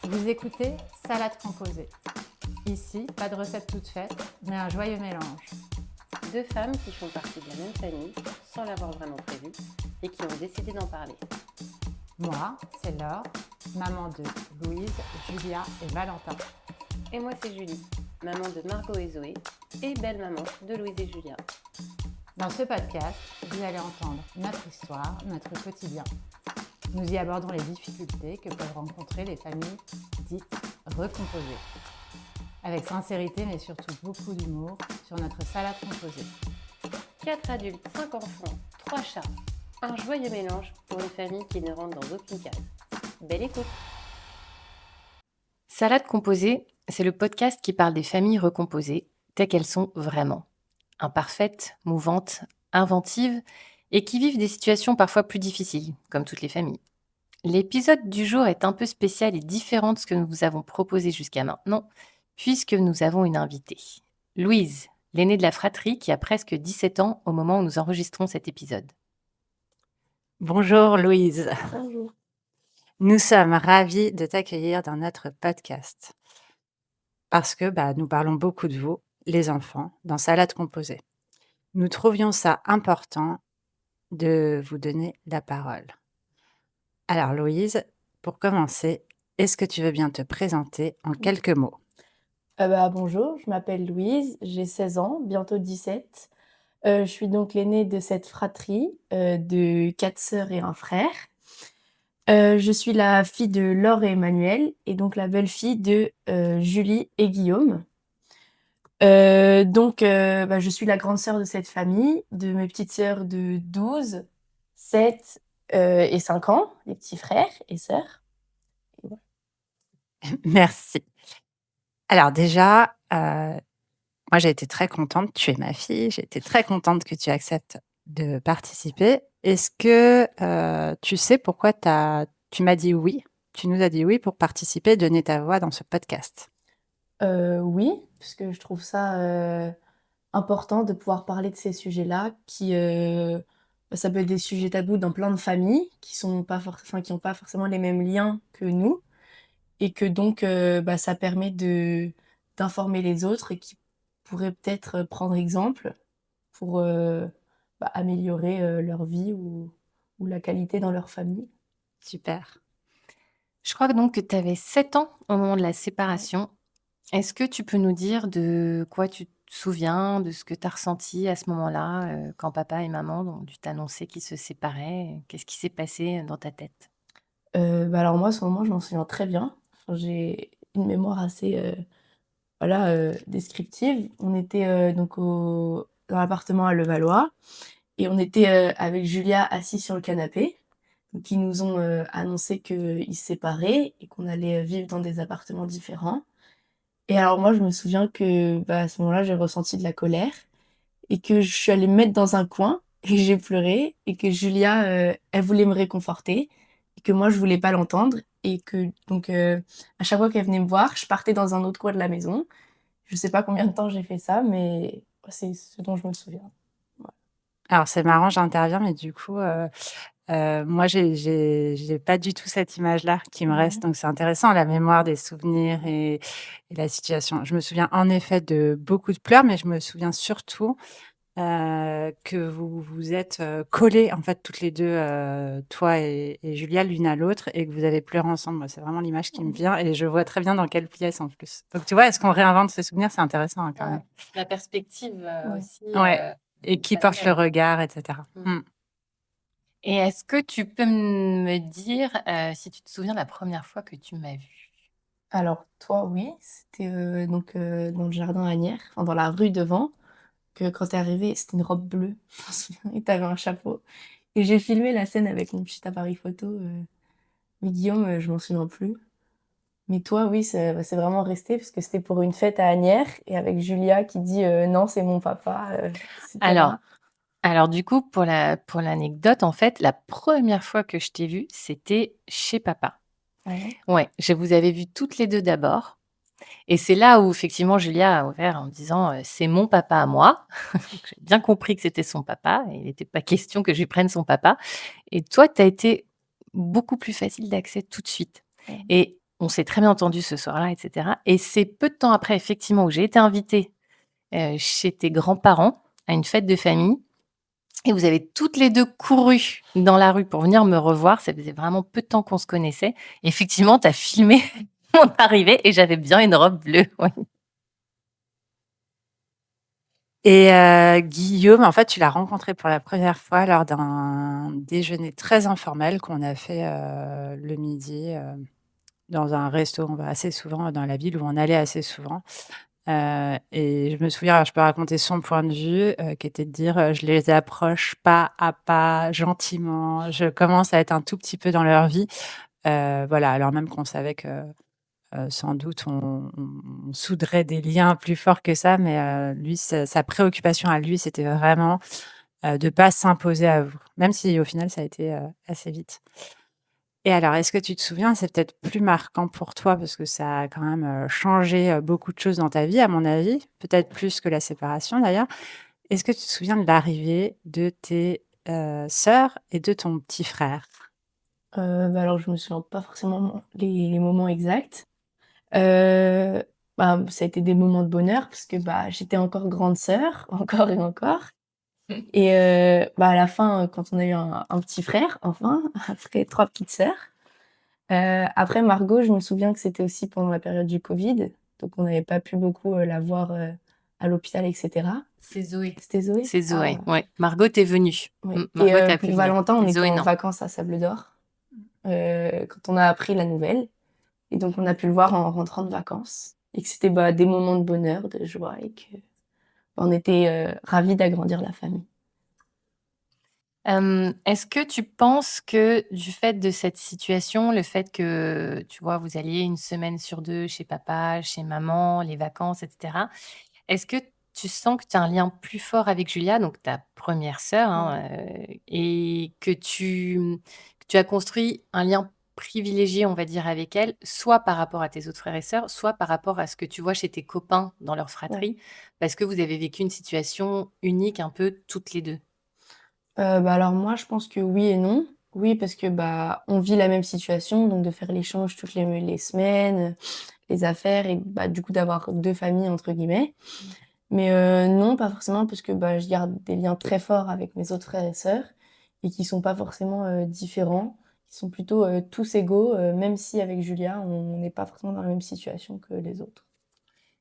Vous écoutez Salade composée. Ici, pas de recette toute faite, mais un joyeux mélange. Deux femmes qui font partie de la même famille sans l'avoir vraiment prévu et qui ont décidé d'en parler. Moi, c'est Laure, maman de Louise, Julia et Valentin. Et moi c'est Julie, maman de Margot et Zoé et belle-maman de Louise et Julien. Dans ce podcast, vous allez entendre notre histoire, notre quotidien. Nous y abordons les difficultés que peuvent rencontrer les familles dites recomposées. Avec sincérité, mais surtout beaucoup d'humour, sur notre salade composée. 4 adultes, 5 enfants, 3 chats. Un joyeux mélange pour une famille qui ne rentre dans aucune case. Belle écoute! Salade composée, c'est le podcast qui parle des familles recomposées, telles qu'elles sont vraiment. Imparfaites, mouvantes, inventives, et qui vivent des situations parfois plus difficiles, comme toutes les familles. L'épisode du jour est un peu spécial et différent de ce que nous vous avons proposé jusqu'à maintenant, puisque nous avons une invitée. Louise, l'aînée de la fratrie qui a presque 17 ans au moment où nous enregistrons cet épisode. Bonjour Louise, Bonjour. nous sommes ravis de t'accueillir dans notre podcast parce que nous parlons beaucoup de vous, les enfants, dans Salade composée. Nous trouvions ça important de vous donner la parole. Alors Louise, pour commencer, est-ce que tu veux bien te présenter en quelques mots? Bonjour, je m'appelle Louise, j'ai 16 ans, bientôt 17. Je suis donc l'aînée de cette fratrie de 4 sœurs et un frère. Je suis la fille de Laure et Emmanuel et donc la belle-fille de Julie et Guillaume. Je suis la grande sœur de cette famille, de mes petites sœurs de 12, 7 et 5 ans, les petits frères et sœurs. Merci. Alors déjà, moi j'ai été très contente, tu es ma fille, j'ai été très contente que tu acceptes de participer. Est-ce que tu sais pourquoi tu m'as dit oui? Tu nous as dit oui pour participer, donner ta voix dans ce podcast. Oui, parce que je trouve ça important de pouvoir parler de ces sujets-là ça peut être des sujets tabous dans plein de familles qui sont pas qui ont pas forcément les mêmes liens que nous et que donc ça permet d'informer les autres et qui pourraient peut-être prendre exemple pour améliorer leur vie ou la qualité dans leur famille. Super. Je crois donc que tu avais 7 ans au moment de la séparation. Est-ce que tu peux nous dire de quoi tu te souviens, de ce que tu as ressenti à ce moment-là, quand papa et maman ont dû t'annoncer qu'ils se séparaient? Qu'est-ce qui s'est passé dans ta tête? Alors moi, à ce moment, je m'en souviens très bien. Enfin, j'ai une mémoire assez, descriptive. On était, dans l'appartement à Levallois et on était, avec Julia assis sur le canapé. Donc ils nous ont, annoncé qu'ils se séparaient et qu'on allait, vivre dans des appartements différents. Et alors moi, je me souviens que, à ce moment-là, j'ai ressenti de la colère et que je suis allée me mettre dans un coin et j'ai pleuré et que Julia, elle voulait me réconforter et que moi, je voulais pas l'entendre et que donc à chaque fois qu'elle venait me voir, je partais dans un autre coin de la maison. Je sais pas combien de temps j'ai fait ça, mais c'est ce dont je me souviens. Ouais. Alors c'est marrant, j'interviens, mais du coup, moi j'ai pas du tout cette image-là qui me reste, donc c'est intéressant, la mémoire des souvenirs et la situation. Je me souviens en effet de beaucoup de pleurs, mais je me souviens surtout que vous vous êtes, collées en fait toutes les 2, toi et Julia, l'une à l'autre et que vous avez pleuré ensemble. Moi, c'est vraiment l'image qui me vient et je vois très bien dans quelle pièce en plus. Donc tu vois, est-ce qu'on réinvente ces souvenirs? C'est intéressant, hein, quand même. La perspective, Ouais. aussi, Ouais, et qui porte le regard et cetera. Mmh. Et est-ce que tu peux me dire, si tu te souviens de la première fois que tu m'as vue? Alors toi, oui, c'était, dans le jardin à Asnières, enfin dans la rue devant, que quand tu es arrivée, c'était une robe bleue, je m'en souviens et tu avais un chapeau et j'ai filmé la scène avec mon petit appareil photo, mais Guillaume, je m'en souviens plus. Mais toi, oui, c'est vraiment resté parce que c'était pour une fête à Asnières et avec Julia qui dit, «Non, c'est mon papa», et cetera. Alors du coup, pour l'anecdote, en fait, la première fois que je t'ai vue, c'était chez papa. Ouais. Ouais, je vous avais vues toutes les 2 d'abord et c'est là où effectivement Julia a ouvert en me disant, «C'est mon papa à moi». Donc j'ai bien compris que c'était son papa et il n'était pas question que je lui prenne son papa et toi, tu as été beaucoup plus facile d'accès tout de suite Ouais. et on s'est très bien entendus ce soir-là, et cetera, et c'est peu de temps après, effectivement, où j'ai été invitée, chez tes grands-parents à une fête de famille et vous avez toutes les 2 couru dans la rue pour venir me revoir. Ça faisait vraiment peu de temps qu'on se connaissait. Effectivement, tu as filmé mon arrivée et j'avais bien une robe bleue, oui. Et Guillaume, en fait, tu l'as rencontré pour la première fois lors d'un déjeuner très informel qu'on a fait, le midi, dans un resto. On va assez souvent dans la ville où on allait assez souvent. Et je me souviens, alors je peux raconter son point de vue, qui était de dire, «Je les approche pas à pas, gentiment. Je commence à être un tout petit peu dans leur vie». Voilà, alors même qu'on savait que, sans doute on souderait des liens plus forts que ça, mais lui, sa préoccupation à lui, c'était vraiment, de pas s'imposer à vous, même si au final ça a été, assez vite. Et alors, est-ce que tu te souviens, c'est peut-être plus marquant pour toi parce que ça a quand même, changé, beaucoup de choses dans ta vie à mon avis, peut-être plus que la séparation d'ailleurs. Est-ce que tu te souviens de l'arrivée de tes, sœurs et de ton petit frère? Alors je me souviens pas forcément les moments exacts. Heu, Ça a été des moments de bonheur parce que, j'étais encore grande sœur, encore et encore et à la fin, quand on a eu un petit frère, enfin, après 3 petites sœurs. Après Margot, je me souviens que c'était aussi pendant la période du covid, donc on n'avait pas pu beaucoup, la voir, à l'hôpital et cetera. C'est Zoé. C'était Zoé? C'est Ah, Zoé, ouais. Margot est venue. oui et Margot, tu pu pour venir. Valentin, on était Zoé, en non. vacances à Sable d'Or, quand on a appris la nouvelle et donc on a pu le voir en rentrant de vacances et que c'était, des moments de bonheur, de joie et que, on était, ravis d'agrandir la famille. Est-ce que tu penses que du fait de cette situation, le fait que, tu vois, vous alliez une semaine sur 2 chez papa, chez maman, les vacances, et cetera, est-ce que tu sens que tu as un lien plus fort avec Julia, donc ta première sœur, hein, et que tu as construit un lien privilégié, on va dire, avec elle, soit par rapport à tes autres frères et sœurs, soit par rapport à ce que tu vois chez tes copains dans leur Ouais. fratrie, parce que vous avez vécu une situation unique un peu toutes les 2? Alors moi, je pense que oui et non. Oui, parce que, on vit la même situation, donc de faire l'échange toutes les semaines, les affaires et du coup d'avoir 2 familles entre guillemets. Mais non, pas forcément parce que, je garde des liens très forts avec mes autres frères et sœurs et qui sont pas forcément, différents. Ils sont plutôt, tous égaux, même si avec Julia, on n'est pas forcément dans la même situation que les autres.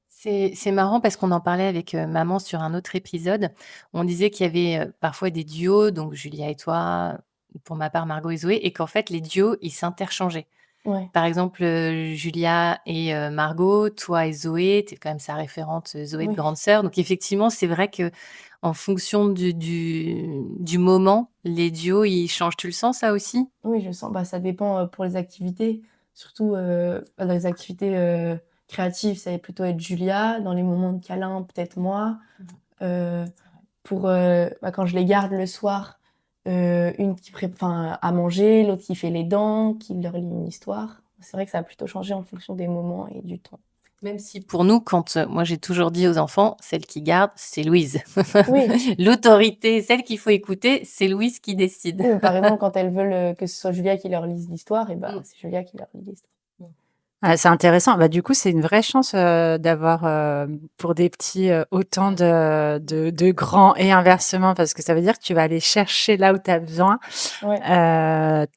C'est marrant parce qu'on en parlait avec, maman sur un autre épisode. On disait qu'il y avait, parfois des duos, donc Julia et toi, pour ma part Margot et Zoé, et qu'en fait les duos, ils s'interchangeaient. Ouais, Par exemple, Julia et Margot, toi et Zoé, tu es quand même sa référente, Zoé de oui, grande sœur. Donc effectivement, c'est vrai que en fonction du moment, les duos, ils changent. Tu le sens ça aussi? oui, je sens. Ça dépend, pour les activités, surtout, dans les activités, créatives, ça va plutôt être Julia. Dans les moments de câlin, peut-être moi. Heu Pour, quand je les garde le soir, une qui à manger, l'autre qui fait les dents, qui leur lit une histoire. C'est vrai que ça a plutôt changé en fonction des moments et du temps. Même si pour nous, quand, moi j'ai toujours dit aux enfants: «Celle qui garde, c'est Louise». Oui, L'autorité, celle qu'il faut écouter, c'est Louise qui décide. oui, par exemple, quand elles veulent, que ce soit Julia qui leur lise l'histoire et Mmh. c'est Julia qui leur lit l'histoire. Ah, c'est intéressant. Bah, du coup, c'est une vraie chance, d'avoir, pour des petits, autant de grands et inversement parce que ça veut dire que tu vas aller chercher là où tu as besoin, Ouais.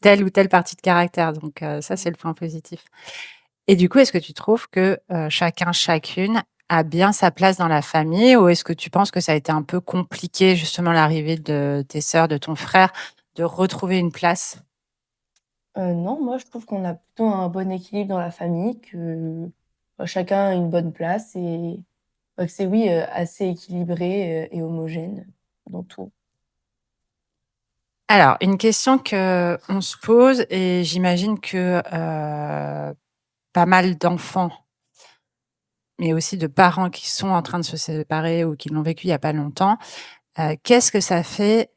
telle ou telle partie de caractère donc ça, c'est le point positif. Et du coup, est-ce que tu trouves que, chacun, chacune a bien sa place dans la famille ou est-ce que tu penses que ça a été un peu compliqué justement l'arrivée de tes sœurs, de ton frère, de retrouver une place? Non, moi je trouve qu'on a plutôt un bon équilibre dans la famille, que, chacun a une bonne place et que c'est oui, assez équilibré, et homogène dans tout. Alors, une question que on se pose et j'imagine que, pas mal d'enfants, mais aussi de parents qui sont en train de se séparer ou qui l'ont vécu il y a pas longtemps, qu'est-ce que ça fait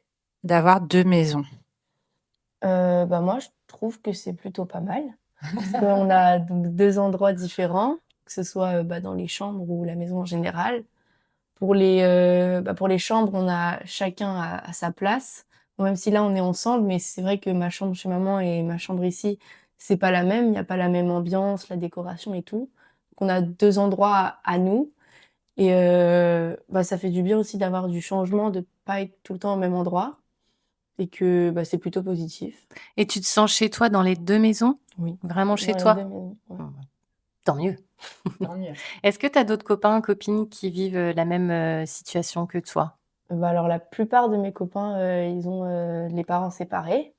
d'avoir 2 maisons? Moi, je trouve que c'est plutôt pas mal parce qu'on a donc 2 endroits différents, que ce soit, dans les chambres ou la maison en général. Pour les chambres, on a chacun a sa place. Bon, même si là, on est ensemble, mais c'est vrai que ma chambre chez maman et ma chambre ici, c'est pas la même, il y a pas la même ambiance, la décoration et tout. Donc on a 2 endroits à nous et ça fait du bien aussi d'avoir du changement, de pas être tout le temps au même endroit et que, c'est plutôt positif. Et tu te sens chez toi dans les 2 maisons? Oui, Vraiment dans chez les 2 toi? maisons, ouais. Mmh, tant mieux. Tant mieux. Est-ce que tu as d'autres copains, copines qui vivent, la même, situation que toi? Alors la plupart de mes copains, ils ont, les parents séparés.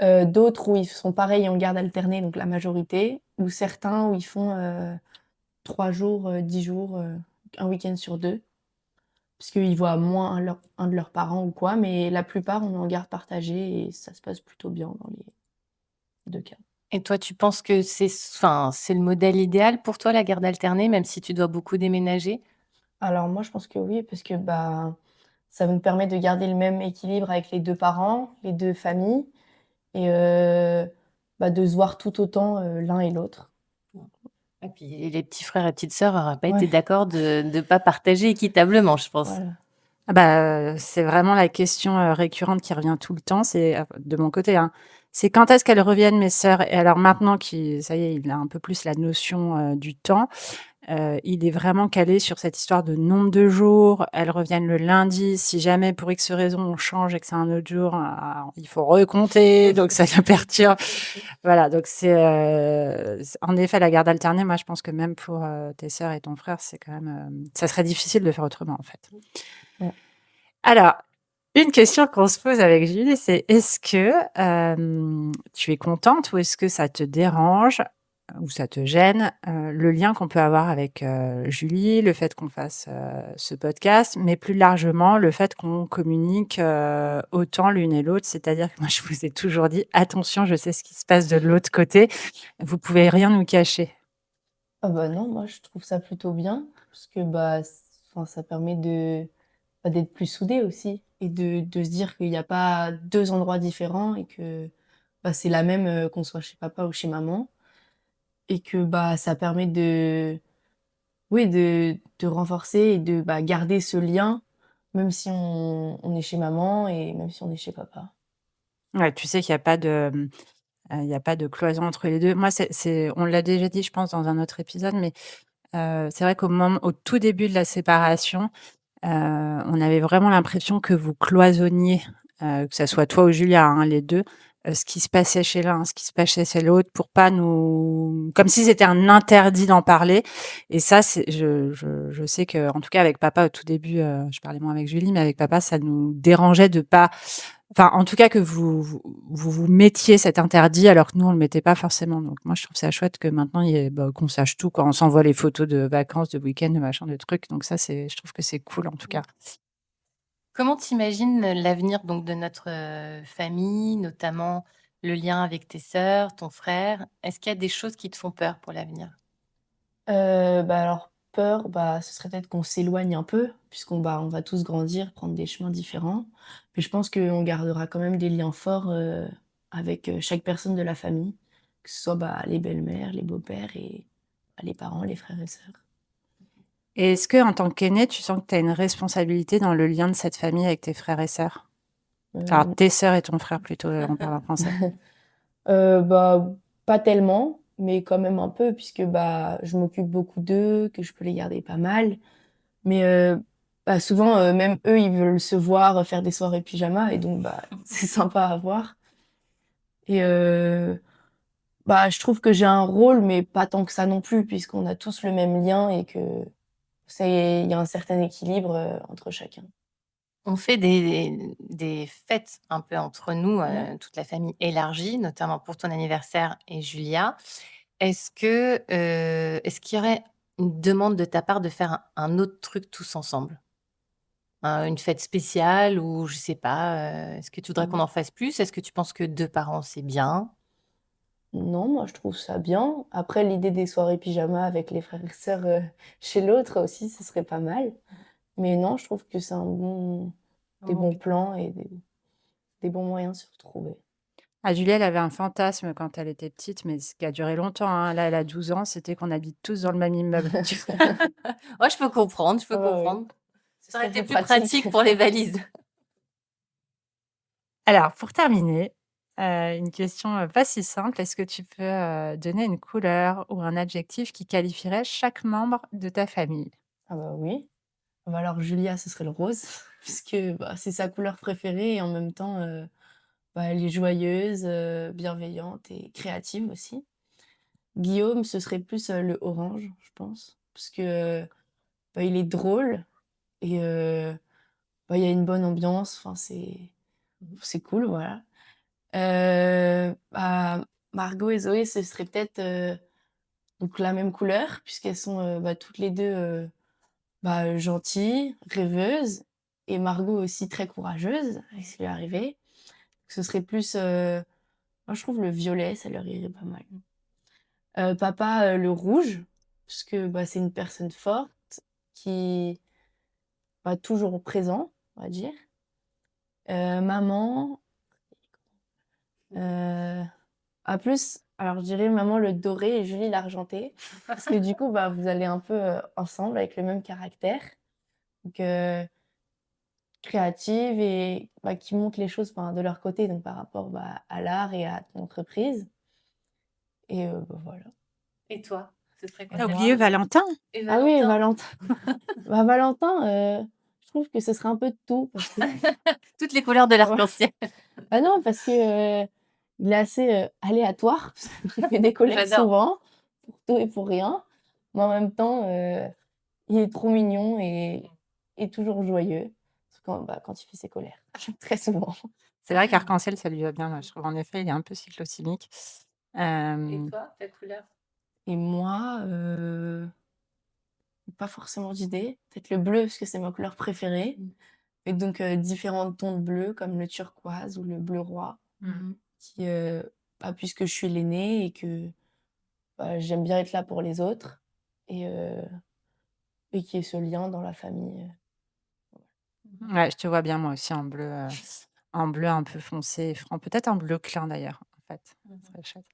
D'autres où ils sont pareils en garde alternée, donc la majorité, ou certains où ils font, 3 jours, 10 jours, 1 week-end sur 2, puisqu'ils voient moins un de leurs parents ou quoi, mais la plupart, on est en garde partagée et ça se passe plutôt bien dans les 2 cas. Et toi, tu penses que c'est le modèle idéal pour toi, la garde alternée, même si tu dois beaucoup déménager? Alors moi, je pense que oui, parce que, ça nous permet de garder le même équilibre avec les 2 parents, les 2 familles et de se voir tout autant, l'un et l'autre. Et puis les petits frères et petites sœurs n'auraient pas été Ouais, d'accord de pas partager équitablement, je pense. voilà. Ah bah, c'est vraiment la question, récurrente qui revient tout le temps, c'est, de mon côté, hein, c'est: «Quand est-ce qu'elles reviennent mes sœurs?» Et alors maintenant qu'il ça y est, il a un peu plus la notion, du temps, il est vraiment calé sur cette histoire de nombre de jours. Elles reviennent le lundi. Si jamais pour X raison on change et que c'est un autre jour, il faut recompter, donc ça le perturbe. Voilà, donc en effet, la garde alternée, moi je pense que même pour, tes sœurs et ton frère, c'est quand même, ça serait difficile de faire autrement, en fait. Ouais. Alors, une question qu'on se pose avec Julie, c'est: est-ce que, tu es contente ou est-ce que ça te dérange ou ça te gêne, le lien qu'on peut avoir avec, Julie, le fait qu'on fasse, ce podcast, mais plus largement le fait qu'on communique, autant l'une et l'autre? C'est-à-dire que moi je vous ai toujours dit: «Attention, je sais ce qui se passe de l'autre côté, vous pouvez rien nous cacher». Ah non, moi je trouve ça plutôt bien parce que, ça permet d'être plus soudés aussi et de se dire qu'il y a pas 2 endroits différents et que, c'est la même, qu'on soit chez papa ou chez maman et que, ça permet de renforcer et de, garder ce lien même si on est chez maman et même si on est chez papa. Ouais, tu sais qu'il y a pas de, il y a pas de cloison entre les 2. Moi, c'est on l'a déjà dit, je pense, dans un autre épisode, mais c'est vrai au tout début de la séparation, on avait vraiment l'impression que vous cloisonniez, que ça soit toi ou Julia, hein, les 2, ce qui se passait chez l'un, ce qui se passait chez l'autre pour pas nous comme si c'était un interdit d'en parler et ça, c'est je sais qu'en tout cas avec papa au tout début, je parlais moins avec Julie, mais avec papa, ça nous dérangeait de pas enfin, en tout cas que vous mettiez cet interdit alors que nous on le mettait pas forcément. Donc moi je trouve ça chouette que maintenant qu'on sache tout, quand on s'envoie les photos de vacances, de week-end, de machin, de trucs. Donc ça je trouve que c'est cool en tout cas. Comment t'imagines l'avenir donc de notre, famille, notamment le lien avec tes sœurs, ton frère? Est-ce qu'il y a des choses qui te font peur pour l'avenir? Alors peur, ce serait peut-être qu'on s'éloigne un peu on va tous grandir, prendre des chemins différents. Mais je pense qu'on gardera quand même des liens forts, avec, chaque personne de la famille, que ce soit, les belles-mères, les beaux-pères et les parents, les frères et sœurs. Et est-ce que en tant qu'aîné, tu sens que tu as une responsabilité dans le lien de cette famille avec tes frères et sœurs? Alors Heu tes sœurs et ton frère plutôt, on parle en français. Pas tellement, mais quand même un peu puisque, je m'occupe beaucoup d'eux, que je peux les garder pas mal. Mais, souvent, même eux, ils veulent se voir, faire des soirées pyjama et donc, c'est sympa à voir et je trouve que j'ai un rôle, mais pas tant que ça non plus puisqu'on a tous le même lien et que il y a un certain équilibre, entre chacun. On fait des fêtes un peu entre nous, Ouais. toute la famille élargie, notamment pour ton anniversaire et Julia. Est-ce qu'il y aurait une demande de ta part de faire un autre truc tous ensemble? Une fête spéciale ou je sais pas, est-ce que tu voudrais qu'on Mmh. en fasse plus? Est-ce que tu penses que 2 parents, c'est bien? Non, moi je trouve ça bien. Après l'idée des soirées pyjama avec les frères et sœurs, chez l'autre aussi, ce serait pas mal. Mais non, je trouve que c'est des bons plans et des bons moyens de se retrouver. Ah, Julie, elle avait un fantasme quand elle était petite, mais ce qui a duré longtemps, hein. Là, elle a 12 ans, c'était qu'on habite tous dans le même immeuble. Ouais, je peux comprendre, je peux Ouais, oui, comprendre. ce Ça aurait serait été plus plus pratique. pratique pour les valises. Alors, pour terminer, Une question pas si simple. Est-ce que tu peux donner une couleur ou un adjectif qui qualifierait chaque membre de ta famille? Ah bah oui. Bah alors Julia, ce serait le rose, puisque bah, c'est sa couleur préférée et en même temps, bah, elle est joyeuse, bienveillante et créative aussi. Guillaume, ce serait plus le orange, je pense, parce que bah, il est drôle et bah, il y a une bonne ambiance, enfin, c'est cool, voilà. Bah, Margot et Zoé, ce serait peut-être donc la même couleur, puisqu'elles sont bah, toutes les deux bah, gentilles, rêveuses, et Margot aussi très courageuse avec ce qui lui est arrivé. Ce serait plus, moi je trouve le violet, ça leur irait pas mal. Papa, le rouge, parce que bah, c'est une personne forte qui va toujours présent, on va dire. Maman, plus, alors je dirais maman le doré et Julie l'argenté, parce que du coup, bah, vous allez un peu ensemble avec le même caractère. Donc, créative et bah, qui montrent les choses de leur côté, donc par rapport bah, à l'art et à ton entreprise. Et bah, voilà. Et toi, ce serait quoi? T'as oublié Valentin? Et Ah oui, Valentin? Valentin. Bah, Valentin, je trouve que ce serait un peu de tout. Parce que... Toutes les couleurs de l'arc-en-ciel. Ah non, parce que il est assez aléatoire, parce qu'il fait des colères J'adore. souvent, pour tout et pour rien. Mais en même temps, il est trop mignon et toujours joyeux quand il fait ses colères, très souvent. C'est vrai qu'arc-en-ciel, ça lui va bien, je trouve. En effet, il est un peu cyclocymique. Et toi, ta couleur? Et moi, pas forcément d'idée. Peut-être le bleu, parce que c'est ma couleur préférée. Et donc, différents tons de bleu, comme le turquoise ou le bleu roi, qui, bah, puisque je suis l'aînée et que bah, j'aime bien être là pour les autres, et qu'il y ait ce lien dans la famille. Ouais, je te vois bien, moi aussi, en bleu un peu foncé, franc. Peut-être en bleu clair, d'ailleurs, en fait. Ça serait chouette.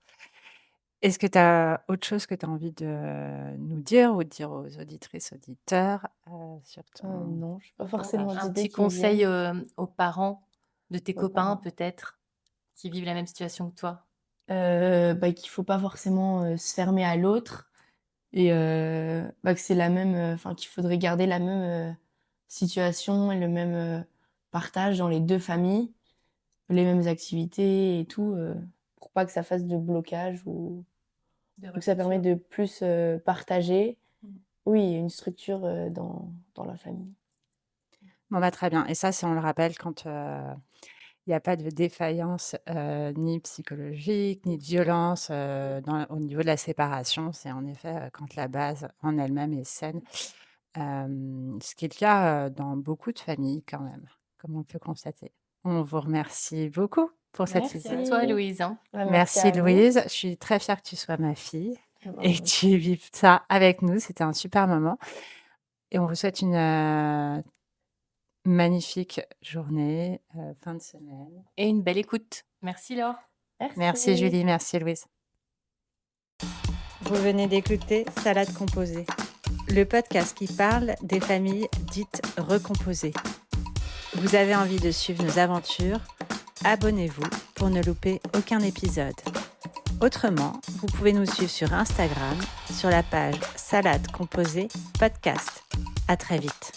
Est-ce que tu as autre chose que tu as envie de nous dire ou de dire aux auditrices, auditeurs, sur ton... Non, je n'ai pas forcément Un d'idée petit qui me conseil viennent. aux parents de tes Aux copains, parents. peut-être, qui vivent la même situation que toi? Bah, qu'il faut pas forcément se fermer à l'autre, et bah, que c'est la même, enfin qu'il faudrait garder la même situation et le même partage dans les deux familles, les mêmes activités et tout, pour pas que ça fasse de blocage ou donc ça permet de plus partager. Oui, une structure dans la famille. Bon, bah, très bien. Et ça, on le rappelle quand il n'y a pas de défaillance ni psychologique, ni de violence au niveau de la séparation. C'est en effet quand la base en elle-même est saine. Ce qui est le cas dans beaucoup de familles quand même, comme on peut constater. On vous remercie beaucoup pour cette Merci. visite. C'est à toi, Louise. Bah, Merci à vous. Louise. Je suis très fière que tu sois ma fille Bah, et que tu vives ça avec nous. C'était un super moment. Et on vous souhaite une magnifique journée, fin de semaine. Et une belle écoute. Merci, Laure. Merci Julie, merci Louise. Vous venez d'écouter Salade composée, le podcast qui parle des familles dites recomposées. Vous avez envie de suivre nos aventures? Abonnez-vous pour ne louper aucun épisode. Autrement, vous pouvez nous suivre sur Instagram, sur la page Salade composée podcast. À très vite.